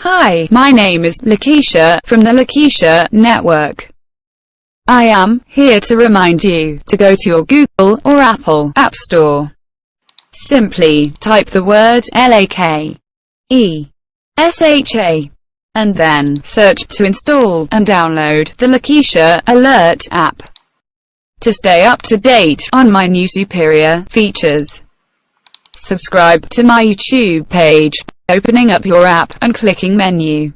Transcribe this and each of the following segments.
Hi, my name is Lakesha from the Lakesha Network. I am here to remind you to go to your Google or Apple App Store. Simply type the word Lakesha and then search to install and download the Lakesha Alert app to stay up to date on my new superior features. Subscribe to my YouTube page by opening up your app and clicking menu.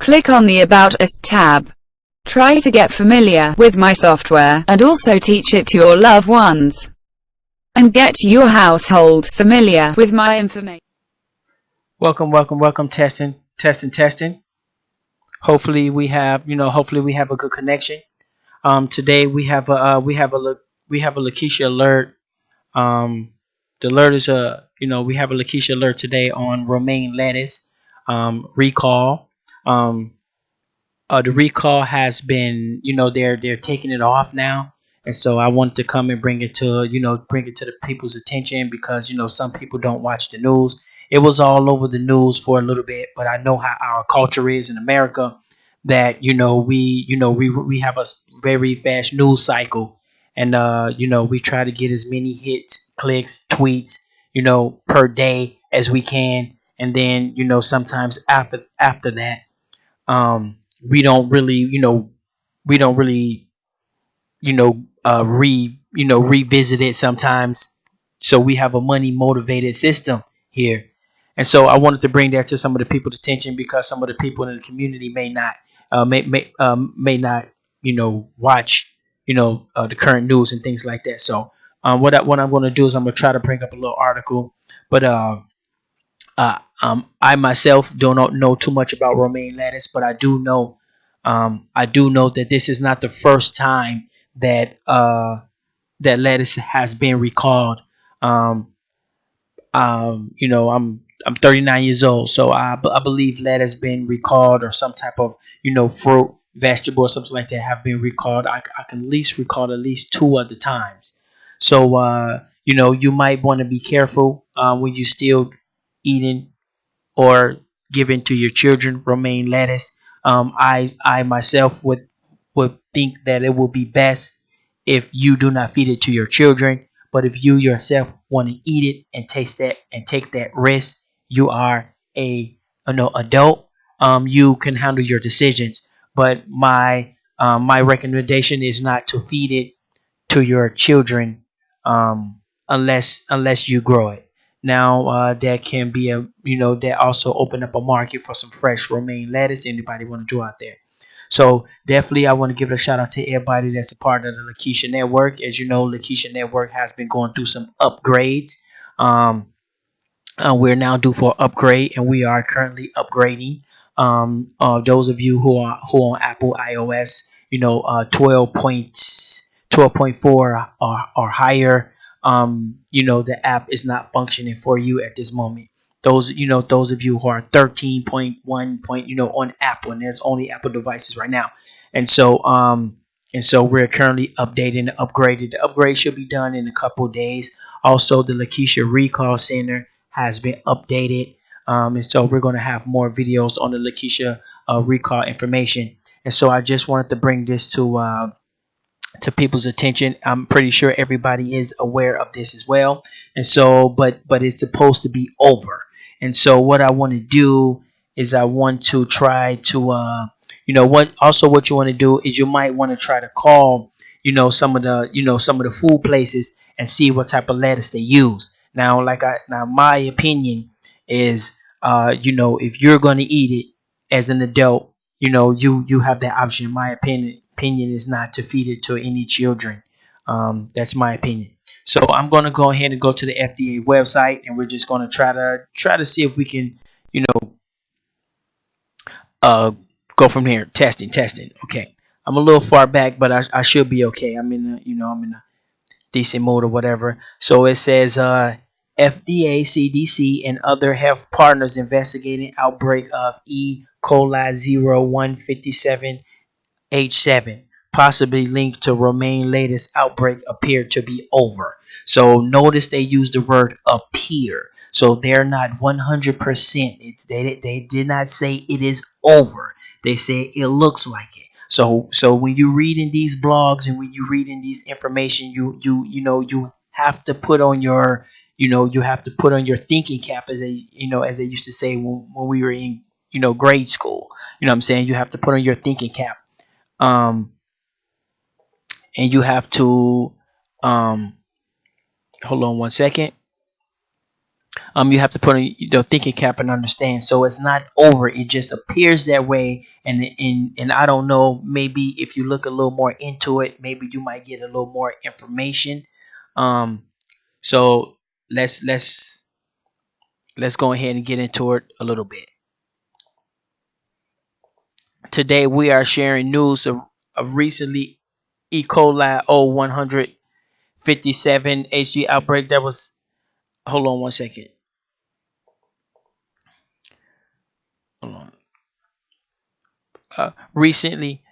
Click on the About Us tab. Try to get familiar with my software and also teach it to your loved ones. And get your household familiar with my information. Welcome. Testing. Hopefully we have a good connection. Today we have a Lakesha alert. The alert is we have a Lakesha alert today on Romaine lettuce recall. Um, the recall has been, they're taking it off now, and so I wanted to come and bring it to the people's attention because some people don't watch the news. It was all over the news for a little bit, but I know how our culture is in America, that we have a very fast news cycle, and we try to get as many hits, clicks, tweets, per day as we can, and then sometimes after that, um, we don't really, we don't really, revisit it sometimes. So we have a money motivated system here. And so I wanted to bring that to some of the people's attention because some of the people in the community may not, watch, the current news and things like that. So what I'm going to do is I'm going to try to bring up a little article, but I myself do not know too much about romaine lettuce, but I do know that this is not the first time that that lettuce has been recalled. Um, I'm 39 years old, so I believe lettuce been recalled, or some type of fruit, vegetable, or something like that have been recalled. I can at least recall at least two other times. So you might want to be careful when you still eating or given to your children romaine lettuce. I myself would think that it would be best if you do not feed it to your children. But if you yourself want to eat it and taste that and take that risk, you are a adult. You can handle your decisions. But my recommendation is not to feed it to your children, unless you grow it. Now that can be that also open up a market for some fresh romaine lettuce. Anybody want to do out there? So definitely, I want to give a shout out to everybody that's a part of the Lakesha Network. As you know, Lakesha Network has been going through some upgrades. Um, we're now due for upgrade, and we are currently upgrading. Those of you who on Apple iOS, 12.4 or higher, the app is not functioning for you at this moment. Those of you who are 13.1 point, on Apple, and there's only Apple devices right now, and so we're currently updating and upgraded. The upgrade should be done in a couple of days. Also, the Lakesha Recall Center has been updated. And so we're going to have more videos on the Lakesha recall information. And so I just wanted to bring this to people's attention. I'm pretty sure everybody is aware of this as well. And so, but it's supposed to be over. And so what I want to do is I want to try to what you want to do is you might want to try to call some of the food places and see what type of lettuce they use. Now my opinion is if you're going to eat it as an adult, you have that option. My opinion is not to feed it to any children. That's my opinion. So I'm going to go ahead and go to the FDA website, and we're just going to try to see if we can, you know, uh, go from here. Testing. Okay, I'm a little far back, but I should be okay. I'm in a decent mode or whatever. So it says FDA, CDC, and other health partners investigating outbreak of E. coli 0157H7, possibly linked to Romaine latest outbreak, appear to be over. So notice they use the word appear. So they're not 100%. They did not say it is over. They say it looks like it. So when you read in these blogs and when you read in these information, you have to put on your you have to put on your thinking cap, as as they used to say when we were in grade school. You know what I'm saying? You have to put on your thinking cap. Um, and you have to um hold on one second. You have to put on the thinking cap and understand. So it's not over. It just appears that way. And I don't know. Maybe if you look a little more into it, maybe you might get a little more information. Um, so let's let's let's go ahead and get into it a little bit. Today we are sharing news of recently E. coli O157 HG outbreak that was. Hold on one second. Hold on. Recently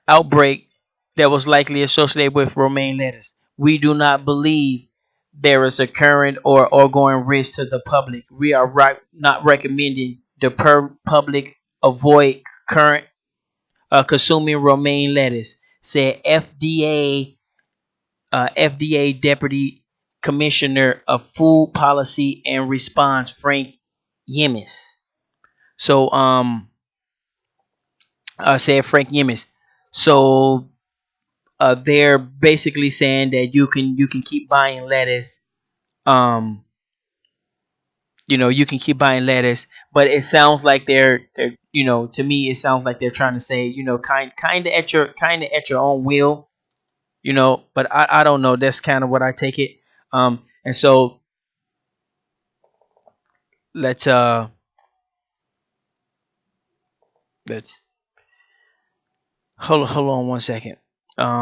outbreak that was likely associated with romaine lettuce. We do not believe there is a current or ongoing risk to the public. We are not recommending the public avoid current consuming romaine lettuce, said FDA Deputy Commissioner of Food Policy and Response Frank Yemis. So said Frank Yemis. So they're basically saying that you can keep buying lettuce. Um, you can keep buying lettuce, but it sounds like they're to me it sounds like they're trying to say kind of at your own will. But I don't know. That's kind of what I take it. And so let's uh let's hold on one second. Let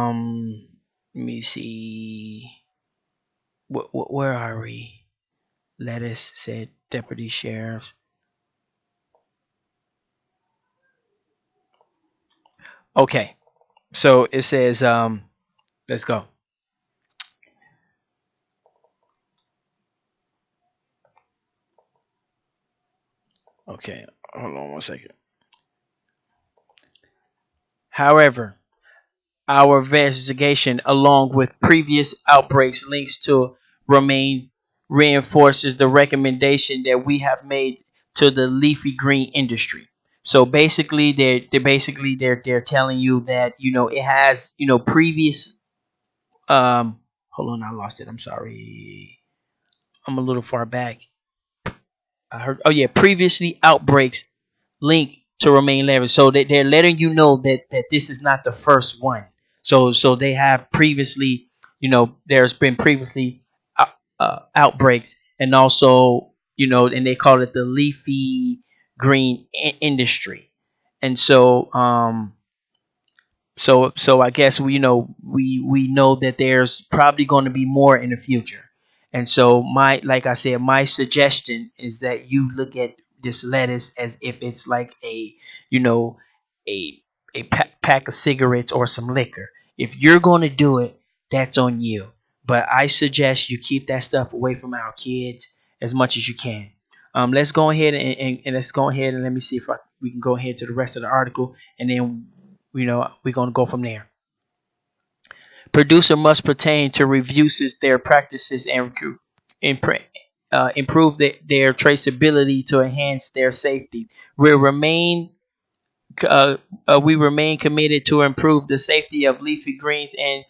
me see. Where are we? Lettuce said deputy sheriff. Okay. So it says, let's go. Okay, hold on one second. However, our investigation, along with previous outbreaks links to Romaine, reinforces the recommendation that we have made to the leafy green industry. So basically, they're telling you that it has previous. Hold on, I lost it. I'm sorry. I'm a little far back. I heard. Oh yeah, previously outbreaks link to Romaine Levy. So they're letting you know that this is not the first one. So they have previously, there's been previously outbreaks, and also and they call it the leafy green industry. And so I guess we know that there's probably going to be more in the future. And so my like I said, my suggestion is that you look at this lettuce as if it's like you know a pack of cigarettes or some liquor. If you're going to do it, that's on you. But I suggest you keep that stuff away from our kids as much as you can. Let's go ahead and let's go ahead and let me see if we can go ahead to the rest of the article, and then we're going to go from there. Producer must pertain to reviews their practices and improve their traceability to enhance their safety. We remain uh, we remain committed to improve the safety of leafy greens and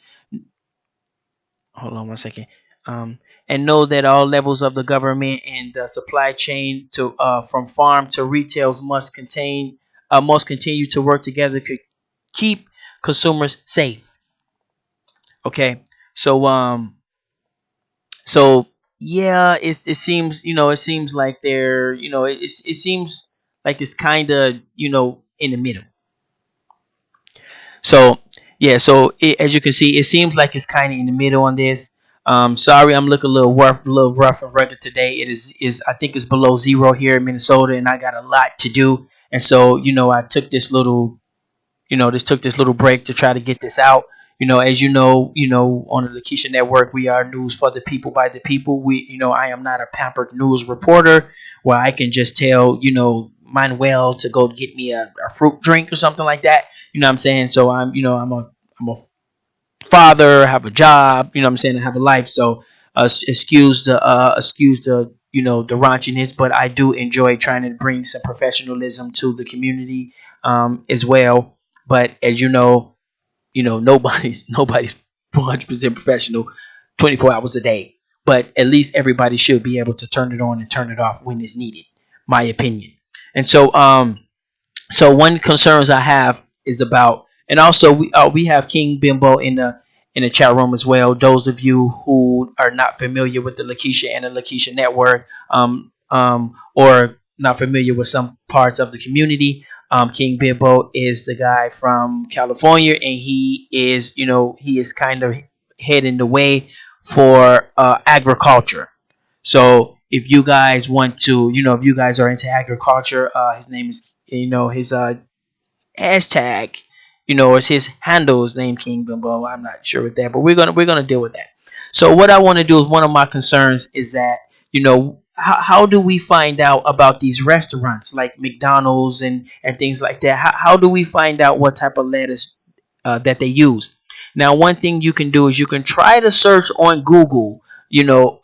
hold on one second. Um, and know that all levels of the government and the supply chain to from farm to retails must continue to work together to keep consumers safe. Okay, so so yeah, it seems it seems like they're it seems like it's kind of in the middle. So yeah, so as you can see, it seems like it's kind of in the middle on this. Sorry, I'm looking a little rough and rugged today. It is I think it's below zero here in Minnesota, and I got a lot to do. And so I took this little break to try to get this out. As on the Lakesha Network, we are news for the people by the people. I am not a pampered news reporter where I can just tell, Manuel to go get me a fruit drink or something like that. You know what I'm saying? So I'm a father, have a job, you know what I'm saying, I have a life. So excuse the the raunchiness, but I do enjoy trying to bring some professionalism to the community as well. But as nobody's 100% professional 24 hours a day. But at least everybody should be able to turn it on and turn it off when it's needed. My opinion. And so one concerns I have is about, and also we have King Bimbo in the chat room as well. Those of you who are not familiar with the Lakesha and the Lakesha Network, or not familiar with some parts of the community, King Bimbo is the guy from California, and he is kind of heading the way for agriculture. So if you guys want to, if you guys are into agriculture, his name is, his hashtag, is his handle is named King Bimbo. I'm not sure with that, but we're gonna deal with that. So what I want to do is, one of my concerns is that, how do we find out about these restaurants like McDonald's and things like that? How do we find out what type of lettuce that they use? Now, one thing you can do is you can try to search on Google. You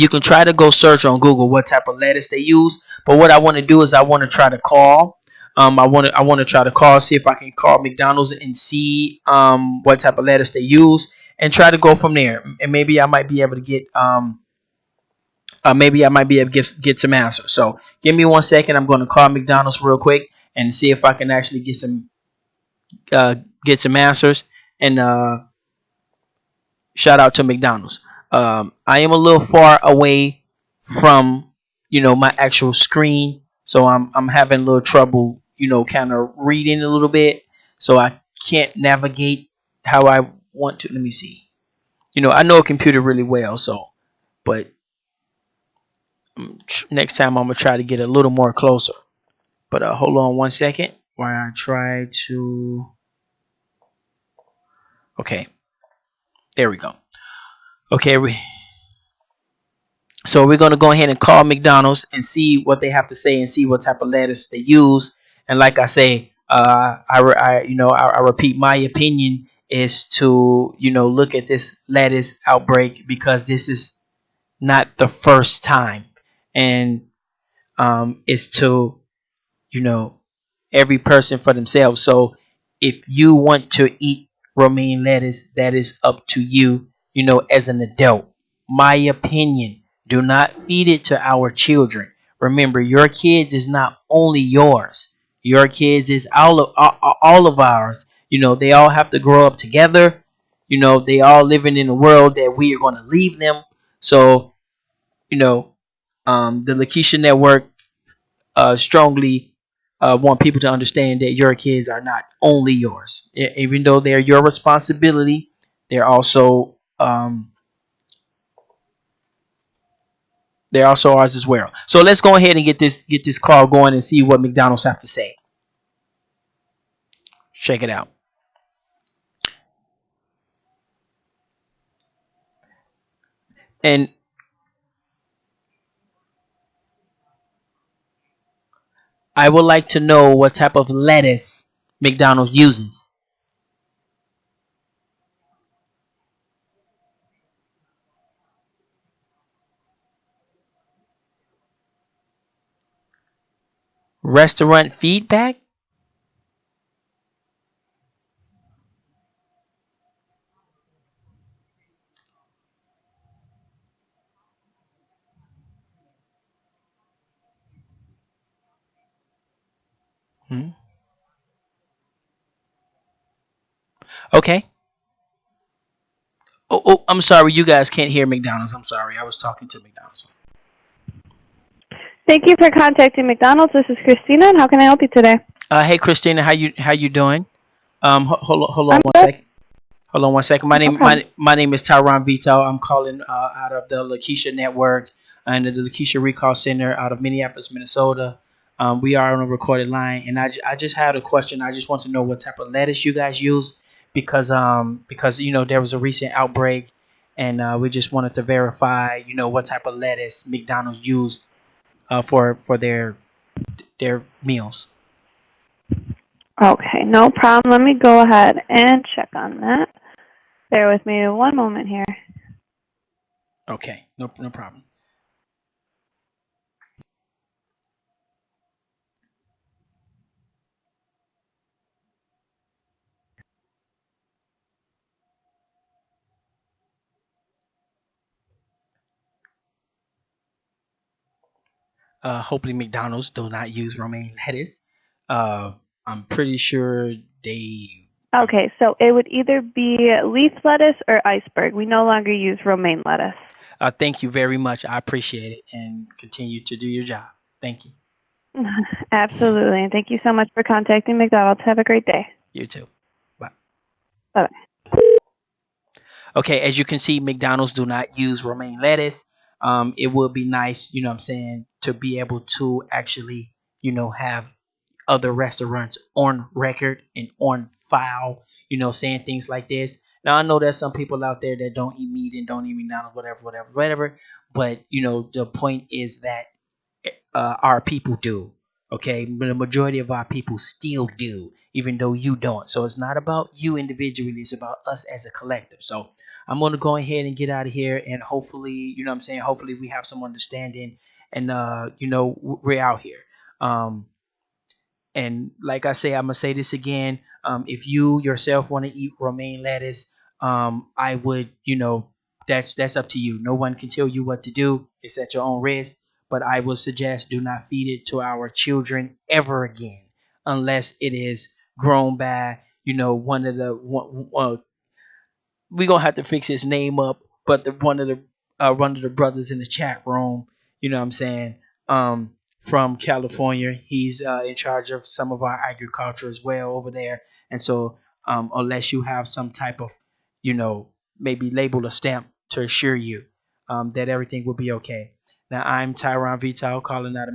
can try to go search on Google what type of lettuce they use. But what I want to do is I want to try to call. I want to try to call, see if I can call McDonald's and see what type of lettuce they use, and try to go from there. And maybe I might be able to get some answers. So give me 1 second. I'm going to call McDonald's real quick and see if I can actually uh, get some answers. And shout out to McDonald's. I am a little far away from my actual screen, so I'm having a little trouble, kind of reading a little bit, so I can't navigate how I want to. Let me see. I know a computer really well, but next time I'm gonna try to get a little more closer. But hold on 1 second while I try to. Okay, there we go. Okay, so we're gonna go ahead and call McDonald's and see what they have to say and see what type of lettuce they use. And like I say, I repeat, my opinion is to look at this lettuce outbreak, because this is not the first time, and is to you know every person for themselves. So if you want to eat romaine lettuce, that is up to you, as an adult. My opinion, do not feed it to our children. Remember, your kids is not only yours. Your kids is all of ours. They all have to grow up together. They all living in a world that we are going to leave them. So, the Lakesha Network strongly want people to understand that your kids are not only yours. Even though they're your responsibility, they're also ours as well. So let's go ahead and get this call going and see what McDonald's have to say. Check it out. And I would like to know what type of lettuce McDonald's uses. Restaurant feedback? Hmm. Okay. Oh, I'm sorry. You guys can't hear McDonald's. I'm sorry. I was talking to McDonald's. Thank you for contacting McDonald's. This is Christina, and how can I help you today? Hey, Christina, how you doing? Hold on I'm one good. second. Hold on 1 second. My No name problem. my name is Tyron Vito. I'm calling out of the Lakesha Network and the Lakesha Recall Center out of Minneapolis, Minnesota. We are on a recorded line, and I just had a question. I just want to know what type of lettuce you guys use, because there was a recent outbreak, and we just wanted to verify what type of lettuce McDonald's used for their meals. Okay, no problem. Let me go ahead and check on that. Bear with me one moment here. Okay, no problem. Hopefully McDonald's do not use romaine lettuce. I'm pretty sure they. Okay, so it would either be leaf lettuce or iceberg. We no longer use romaine lettuce. Thank you very much. I appreciate it, and continue to do your job. Thank you. Absolutely, and thank you so much for contacting McDonald's. Have a great day. You too. Bye. Bye-bye. Okay, as you can see, McDonald's do not use romaine lettuce. It would be nice, what I'm saying, to be able to actually, have other restaurants on record and on file, saying things like this. Now I know there's some people out there that don't eat meat and don't eat McDonald's, whatever. But the point is that our people do. Okay, but the majority of our people still do, even though you don't. So it's not about you individually; it's about us as a collective. So I'm gonna go ahead and get out of here, and hopefully, what I'm saying, hopefully we have some understanding, and we're out here. And like I say, I'm gonna say this again. If you yourself want to eat romaine lettuce, I would, that's up to you. No one can tell you what to do. It's at your own risk. But I would suggest do not feed it to our children ever again, unless it is grown by, one of the we gonna have to fix his name up, but one of the brothers in the chat room, what I'm saying, from California, he's in charge of some of our agriculture as well over there, and so unless you have some type of, maybe label a stamp to assure you that everything will be okay. Now I'm Tyron Vital calling out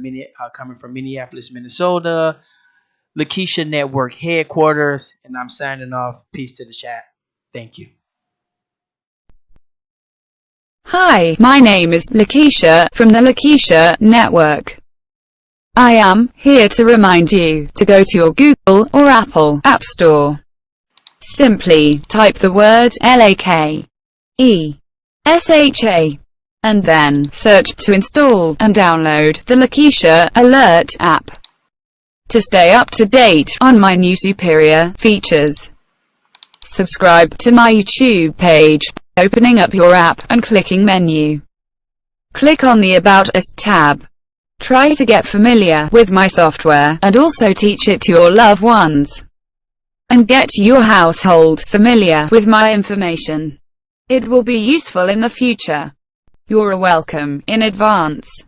coming from Minneapolis, Minnesota, Lakesha Network headquarters, and I'm signing off. Peace to the chat. Thank you. Hi, my name is Lakesha from the Lakesha Network. I am here to remind you to go to your Google or Apple App Store. Simply type the word Lakesha and then search to install and download the Lakesha Alert app to stay up to date on my new superior features. Subscribe to my YouTube page, opening up your app and clicking menu. Click on the About Us tab. Try to get familiar with my software and also teach it to your loved ones. And get your household familiar with my information. It will be useful in the future. You're welcome in advance.